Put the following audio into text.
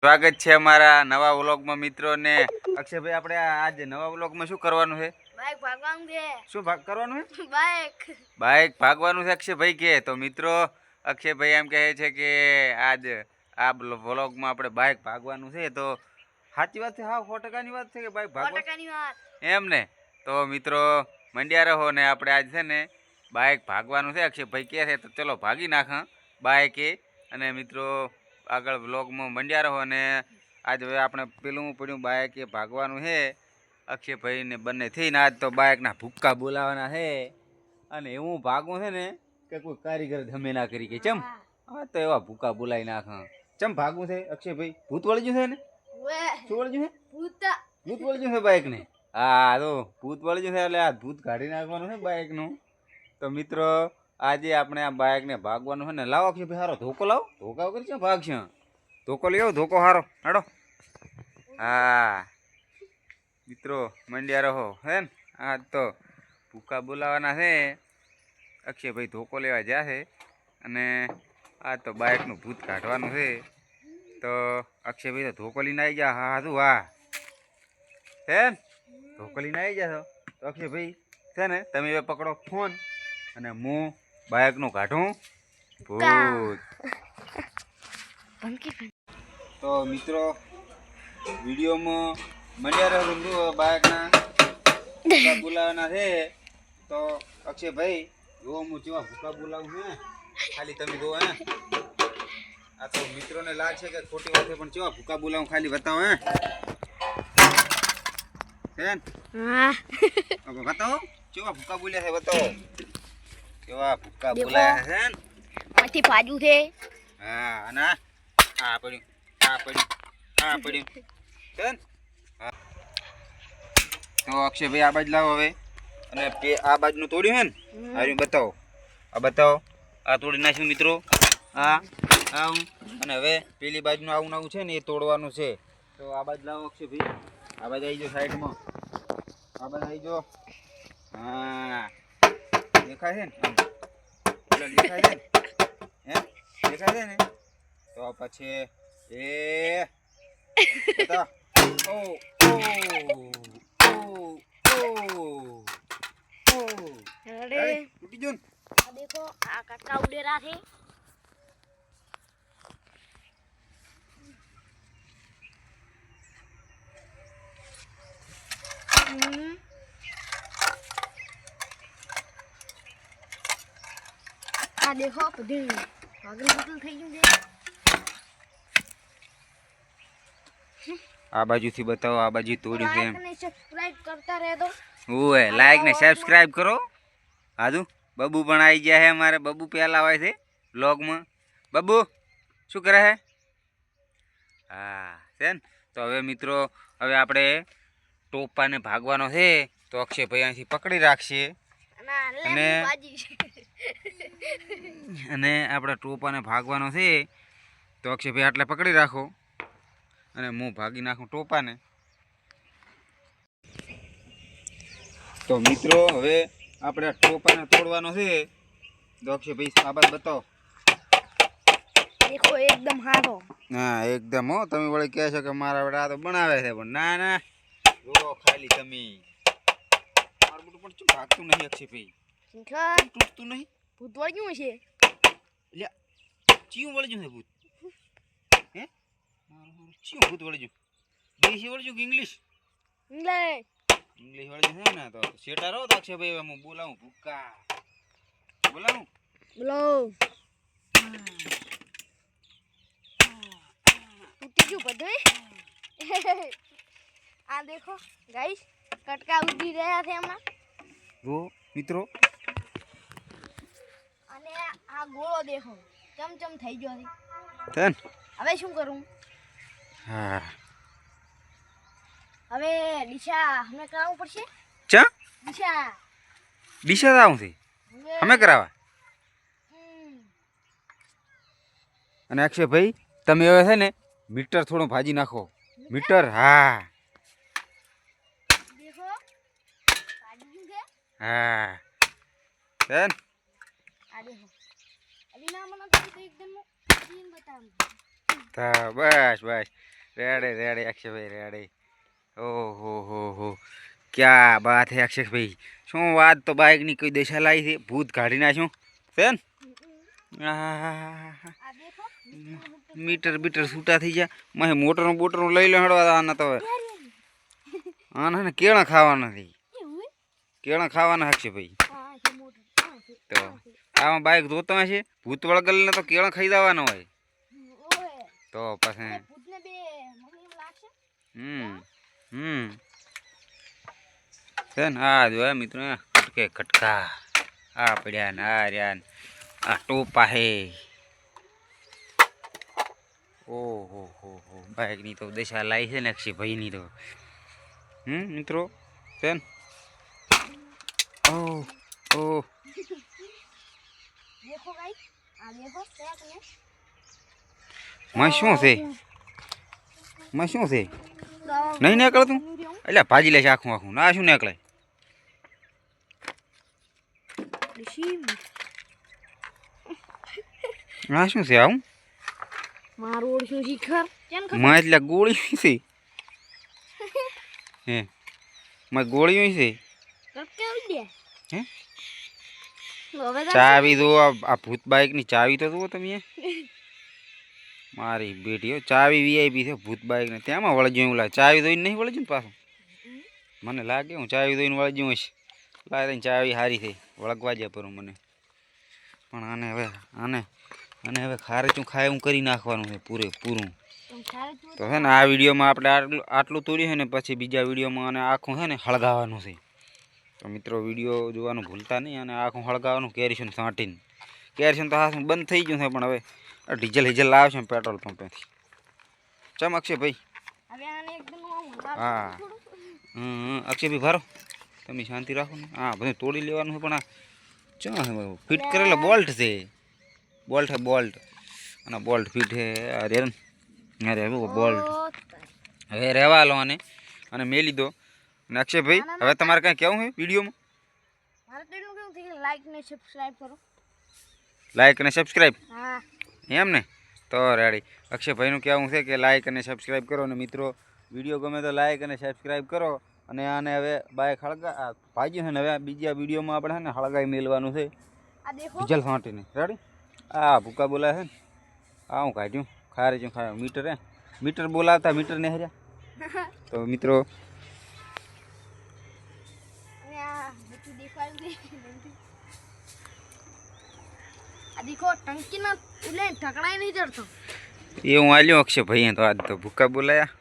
સ્વાગત છે અમારા નવા વ્લોગમાં મિત્રો ને અક્ષયભાઈ આપણે આજે નવા વ્લોગમાં શું કરવાનું છે? બાઇક ભાગવાનું છે. શું કરવાનું છે? બાઇક ભાગવાનું છે અક્ષયભાઈ કે. તો મિત્રો અક્ષયભાઈ એમ કહે છે કે આજ આ વ્લોગમાં આપણે બાઇક ભાગવાનું છે. તો સાચી વાત છે? હા 100%ની વાત છે કે બાઇક ભાગવાની એમ ને. તો મિત્રો મંડ્યા રહો ને આપણે આજ છે ને બાઇક ભાગવાનું છે. અક્ષયભાઈ કહે છે તો ચલો ભાગી નાખ બાઇકે. અને મિત્રો આગળ વ્લોગમાં મંડ્યા રહો ને આજ હવે આપણે પેલું પડ્યું બાઇક એ ભાગવાનું છે અક્ષયભાઈ ને બંને થઈને. આજ તો બાઇકના ભૂક્કા બોલાવવાના છે અને એવું ભાગવું છે ને કે કોઈ કારીગર ધમે ના કરી કે ચમ હા તો એવા ભૂક્કા બોલાવી નાખ. ચમ ભાગવું છે અક્ષયભાઈ? ભૂત વળી ગયું છે ને? શું વળી ગયું છે? ભૂત વળી ગયું છે બાઇક ને. હા તો ભૂત વળી ગયું છે એટલે આ ભૂત કાઢી નાખવાનું છે બાઇકનું. તો મિત્રો આજે આપણે આ બાઇકને ભાગવાનું છે ને. લાવો અક્ષયભાઈ સારો ધોકો લાવો. ધોકા વગર ક્યાં ભાગશે? ધોકો લઈ આવો. ધોકો સારો હેડો. હા મિત્રો મંડ્યા રહો હે ને. હા તો ભૂકા બોલાવાના છે. અક્ષયભાઈ ધોકો લેવા જ્યાં છે અને આ તો બાઇકનું ભૂત કાઢવાનું છે. તો અક્ષયભાઈ તો ધોકો લઈને આવી જા. હા શું હા હે ને ધોકો લઈને આવી જા છો. તો અક્ષયભાઈ છે ને તમે હવે પકડો ફોન અને હું બાઇકનું કાઢું ભૂત. તો મિત્રો વિડીયોમાં મંડ્યા રહ્યો બાઇકના ભૂકા બોલાવવાના છે. તો અક્ષયભાઈ જો હું કેવા ભૂકા બોલાવું હે ખાલી તમે જો હે. આ તો મિત્રોને લાગશે કે ખોટી વાત છે પણ કેવા ભૂકા બોલાવું ખાલી બતાવો હે. બતાવો કેવા ભૂકા બોલ્યા છે. બતાવો કેવા ભૂકા બોલાયા છે ને. માંથી ભાજુ છે. હા અને આ પડ્યું આ પડ્યું આ પડ્યું છે ને. હા તો અક્ષયભાઈ આ બાજુ લાવો હવે. અને આ બાજુનું તોડ્યું હે ને હારું બતાવો. આ બતાવો આ તોડી નાખ્યું મિત્રો. આવું અને હવે પેલી બાજુનું આવું નવું છે ને એ તોડવાનું છે. તો આ બાજુ લાવો અક્ષયભાઈ. આ બાજુ આવી જાઓ સાઈડમાં. આ બાજુ આવી જાઓ. હા દેખાય છે ને? દેખાય છે ને? હે દેખાય છે ને? તો પછી એ બતા ઓ ઓ टूटी जोन देखो आ कटका उड़े रहा थे. आ देखो पधे पागल पागल થઈ ગયું છે. આ બાજુથી બતાવો. આ બાજુ તોડ્યું છે. લાઈક ને સબસ્ક્રાઇબ કરતા રહેજો. ઓય લાઈક ને સબસ્ક્રાઇબ કરો. હાજુ બબુ પણ આવી ગયા છે અમારે. બબુ પહેલા આવે છે વ્લોગમાં. બબુ શું કરે છે? હા છે ને. તો હવે મિત્રો હવે આપણે ટોપાને ભાગવાનો છે. તો અક્ષયભાઈ અહીંથી પકડી રાખશે અને આપણે ટોપાને ભાગવાનો છે. તો અક્ષયભાઈ આટલે પકડી રાખો અને હું ભાગી નાખું ટોપાને. તો મિત્રો હવે આપણે ટોપાને તોડવાનો છે. તો અક્ષયભાઈ આ બાજુ બતાવો. દેખો એકદમ હારો. હા એકદમ હો. તમે વળી કહે છો કે મારા વડે આ તો બનાવે છે પણ ના ના જો ખાલી તમે મારું બધું પણ શું ભાગતું નહીં અક્ષયભાઈ? તૂટતું નહીં. ભૂત વળ્યું છે. લ્યા ચિયું વળી ગયું છે ભૂત? હે ચિયું ભૂત વળી ગયું? દેશી વળી ગયું કે ઇંગ્લિશ? ઇંગ્લિશ વળી ગયું છે ને. તો શેટા રહો તો અક્ષયભાઈ હવે હું બોલાવું ભૂક્કા બોલાવું. બોલો टूटी क्यों पड़े? आ देखो गाइस कटका उड़ी રહ્યા છે હમણાં. જો મિત્રો અને આ ગોળો દેખો ચમચમ થઈ ગયો છે. તન હવે શું કરું? હા હવે દિશા હમે કરાવવું પડશે. ચા દિશા દિશા આવું છે અમે કરાવવા. અને અક્ષયભાઈ તમે હવે છે ને મીટર થોડું ભાજી નાખો. મીટર હા દેખો કાઢી છે. હા તન આ દેખો અલી ના મને તો એકદમ ક્લીન બતાવું. હા બસ બસ રેડે રેડે અક્ષયભાઈ રેડે ઓહો હો ક્યાં બાત હે અક્ષયભાઈ શું વાત તો બાઇકની કોઈ દશા લાવી છે ભૂત કાઢી નાખ્યું છે ને આહાહાહા. આ દેખો મીટર બીટર છૂટા થઈ ગયા મેં મોટરનું બોટરનું લઈ લો હડવા આના તો હવે આના ને કેળા ખાવાના નથી એવું કેળા ખાવાના હશે ભાઈ હા છે મોટું હા છે તો આમાં બાઇક ધોતા હશે ભૂત વળગલને તો કેળા ખાઈ જવાના હોય ઓય તો પછી ભૂતને બે મમ્મી એમ લાગશે હમ છે ને આ જોયા મિત્રો કટકે કટકા આ પડ્યા ને આ રહ્યા ને આ ટોપા હે ઓહો હો બાઇકની તો દશા લાવી છે ને અક્ષયભાઈની તો મિત્રો છે ને ઓહ ઓહ देखो गाइस आ देखो ट्रैक में માં શું છે માં શું છે નહીં નીકળતું એટલે ભાજી લેશે આખું આખું ના શું નીકળે આ શું છે આવું मारो ओडशो शिखर केन માં એટલે ગોળી છે હે માં ગોળી છે कब क्या हो गया હે હવે ચાવી દો આ ભૂત બાઇકની ચાવી તો જુઓ તમે મારી બેટી હો ચાવી વીઆઈપી છે ભૂત બાઇકને ત્યાંમાં વળગ્યું એવું લાગે ચાવી દોઈને નહીં વળગ્યું ને પાછું મને લાગે હું ચાવી દોઈને વળગ્યું હશે લાગે ચાવી સારી થઈ વળગવા જાય પર મને પણ આને હવે આને હવે ખારેચું ખાય હું કરી નાખવાનું છે પૂરેપૂરું તો છે ને આ વિડીયોમાં આપણે આટલું તોડ્યું છે ને પછી બીજા વિડીયોમાં આને આખું છે ને હળગાવવાનું છે તો મિત્રો વિડીયો જોવાનું ભૂલતા નહીં અને આખું હળગાવવાનું કેરીશું સાંટીને કેરીશું તો હા બંધ થઈ ગયું છે પણ હવે ડીઝલ લાવશે ને પેટ્રોલ પંપેથી ચમ અક્ષયભાઈ હવે આને એકદમ હા અક્ષયભાઈ ભારો તમે શાંતિ રાખો ને હા બધું તોડી લેવાનું છે પણ આ ચા ફિટ કરેલા બોલ્ટ છે બોલ્ટ હે બોલ્ટ અને બોલ્ટ ફિટ છે અરે અરે બોલ્ટ હવે રહેવા લો અને મેલી દો અને અક્ષયભાઈ હવે તમારે કાંઈ કહેવું છે વિડીયોમાં મારે તો એટલું કેવું છે કે લાઈક ને સબસ્ક્રાઇબ કરો લાઈક અને સબસ્ક્રાઈબ હા એમ ને તો રેડી અક્ષયભાઈનું કહેવું છે કે લાઈક અને સબસ્ક્રાઈબ કરો અને મિત્રો વિડીયો ગમે તો લાઈક અને સબસ્ક્રાઈબ કરો અને આને હવે બાઇક ભાગ્યું છે ને હવે બીજા વિડીયોમાં આપણે છે ને હળગાઈ મેળવાનું છે આ દેખો ડીઝલ ફાંટીને રેડી આ ભૂકા બોલાય છે ને આ હું કાઢ્યું ખારે છું ખાય મીટર હે મીટર બોલાવતા મીટર ને હર્યા તો મિત્રો અને આ બધું દેખાયું છે આ દેખો ટંકી ના એટલે ઢકડાઈ નહીં ચડતો એ હું આલ્યો અક્ષયભાઈ તો આજ તો ભૂકા બોલાયા